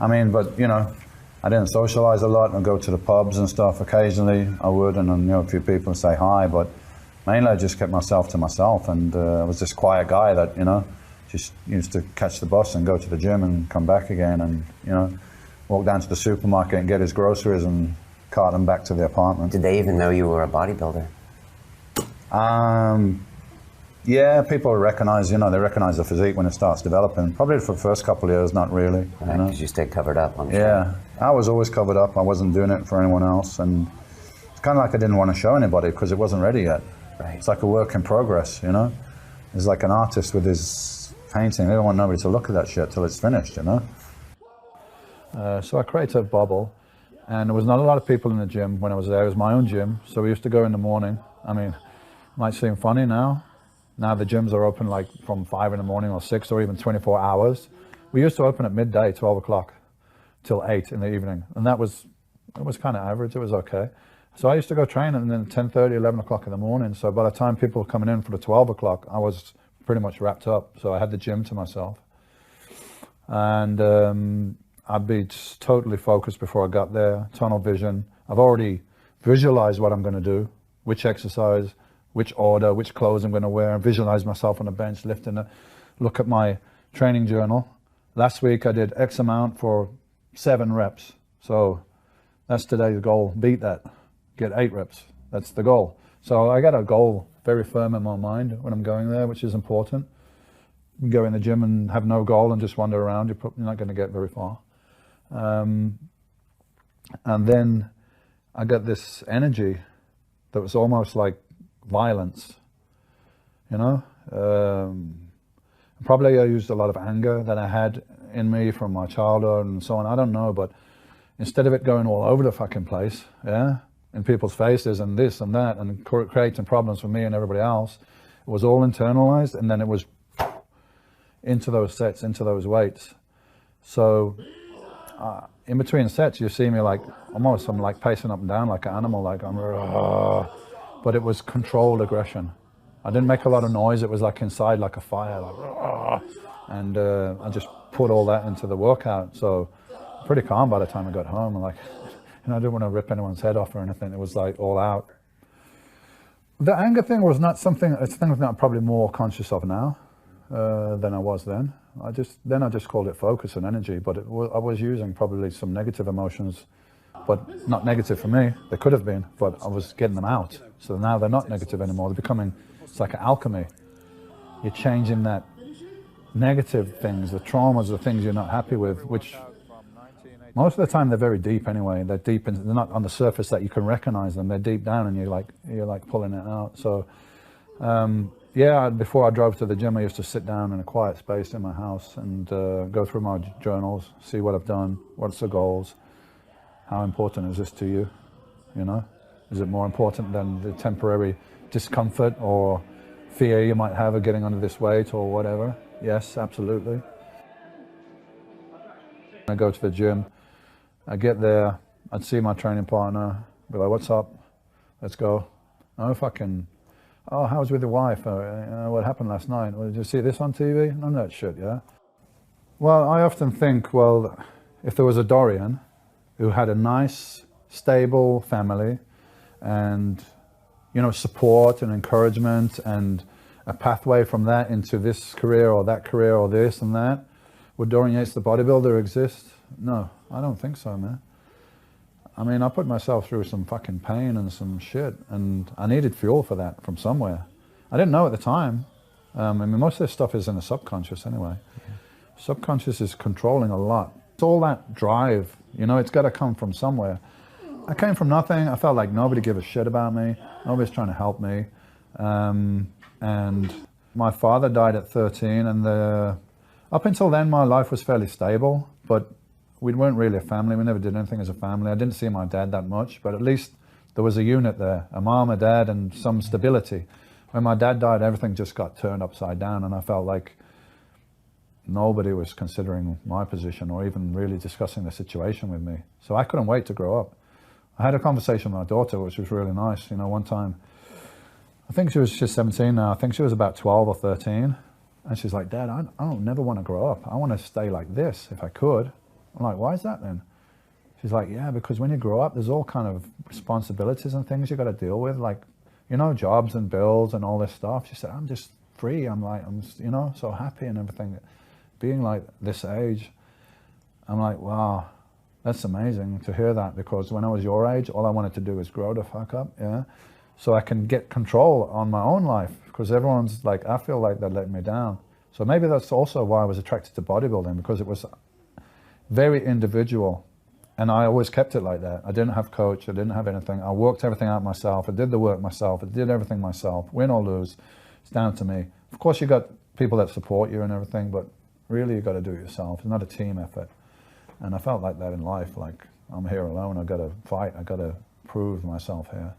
I mean, but, you know, I didn't socialize a lot. I'd go to the pubs and stuff occasionally. I would, and then, you know, a few people say hi, but mainly I just kept myself to myself, and I was this quiet guy that, you know, just used to catch the bus and go to the gym and come back again, and, you know, walk down to the supermarket and get his groceries and cart them back to the apartment. Did they even know you were a bodybuilder? Yeah, people recognize, you know, they recognize the physique when it starts developing. Probably for the first couple of years, not really. Right, because you stayed covered up, I'm sure. Yeah, I was always covered up. I wasn't doing it for anyone else, and it's kind of like I didn't want to show anybody because it wasn't ready yet. Right. It's like a work in progress, you know? It's like an artist with his painting. They don't want nobody to look at that shit till it's finished, you know? So I created a bubble, and there was not a lot of people in the gym when I was there. It was my own gym, so we used to go in the morning. I mean, it might seem funny now. Now the gyms are open like from 5 in the morning or 6 or even 24 hours. We used to open at midday, 12 o'clock, till 8 in the evening. And it was kind of average, it was okay. So I used to go train and then 10:30, 11 o'clock in the morning. So by the time people were coming in for the 12 o'clock, I was pretty much wrapped up. So I had the gym to myself. And I'd be just totally focused before I got there, tunnel vision. I've already visualized what I'm gonna do, which exercise, which order, which clothes I'm going to wear, and visualize myself on the bench lifting it. Look at my training journal. Last week I did X amount for 7 reps. So that's today's goal. Beat that. Get 8 reps. That's the goal. So I got a goal very firm in my mind when I'm going there, which is important. You go in the gym and have no goal and just wander around, you're not going to get very far. And then I got this energy that was almost like violence, you know. Probably I used a lot of anger that I had in me from my childhood and so on, I don't know, but instead of it going all over the fucking place, yeah, in people's faces and this and that and creating problems for me and everybody else, it was all internalized, and then it was into those sets, into those weights. So in between sets you see me like almost I'm like pacing up and down like an animal, like I'm but it was controlled aggression. I didn't make a lot of noise. It was like inside like a fire, like, and I just put all that into the workout. So pretty calm by the time I got home. And like, you know, I didn't want to rip anyone's head off or anything. It was like all out. The anger thing was not something, it's things that I'm probably more conscious of now than I was then. I just called it focus and energy, but I was using probably some negative emotions, but not negative for me. They could have been, but I was getting them out. So now they're not negative anymore. They're becoming, it's like an alchemy. You're changing that negative things, the traumas, the things you're not happy with, which most of the time they're very deep anyway. They're deep, and they're not on the surface that you can recognize them. They're deep down, and you're like pulling it out. So yeah, before I drove to the gym, I used to sit down in a quiet space in my house and go through my journals, see what I've done, what's the goals, how important is this to you, you know? Is it more important than the temporary discomfort or fear you might have of getting under this weight or whatever? Yes, absolutely. I go to the gym, I get there, I'd see my training partner, be like, what's up? Let's go. Oh, fucking, oh, how was with your wife? What happened last night? Well, did you see this on TV? None of that shit, yeah? Well, I often think, well, if there was a Dorian who had a nice, stable family, and, you know, support and encouragement and a pathway from that into this career or that career or this and that, would Dorian Yates the bodybuilder exist? No, I don't think so, man. I mean, I put myself through some fucking pain and some shit, and I needed fuel for that from somewhere. I didn't know at the time. I mean, most of this stuff is in the subconscious anyway. Yeah. Subconscious is controlling a lot. It's all that drive, you know, it's got to come from somewhere. I came from nothing. I felt like nobody gave a shit about me. Nobody's trying to help me. And my father died at 13, and up until then my life was fairly stable, but we weren't really a family. We never did anything as a family. I didn't see my dad that much, but at least there was a unit there, a mom, a dad, and some stability. When my dad died, everything just got turned upside down, and I felt like nobody was considering my position or even really discussing the situation with me. So I couldn't wait to grow up. I had a conversation with my daughter, which was really nice. You know, one time, I think she's 17 now. I think she was about 12 or 13. And she's like, Dad, I don't never want to grow up. I want to stay like this if I could. I'm like, why is that then? She's like, yeah, because when you grow up, there's all kind of responsibilities and things you got to deal with, like, you know, jobs and bills and all this stuff. She said, I'm just free. I'm like, you know, so happy and everything. Being like this age, I'm like, wow, that's amazing to hear that, because when I was your age, all I wanted to do is grow the fuck up, yeah? So I can get control on my own life, because everyone's like, I feel like they're letting me down. So maybe that's also why I was attracted to bodybuilding, because it was very individual. And I always kept it like that. I didn't have coach, I didn't have anything. I worked everything out myself, I did the work myself, I did everything myself, win or lose, it's down to me. Of course you got people that support you and everything, but really you got to do it yourself. It's not a team effort. And I felt like that in life, like I'm here alone, I got to fight, I got to prove myself here.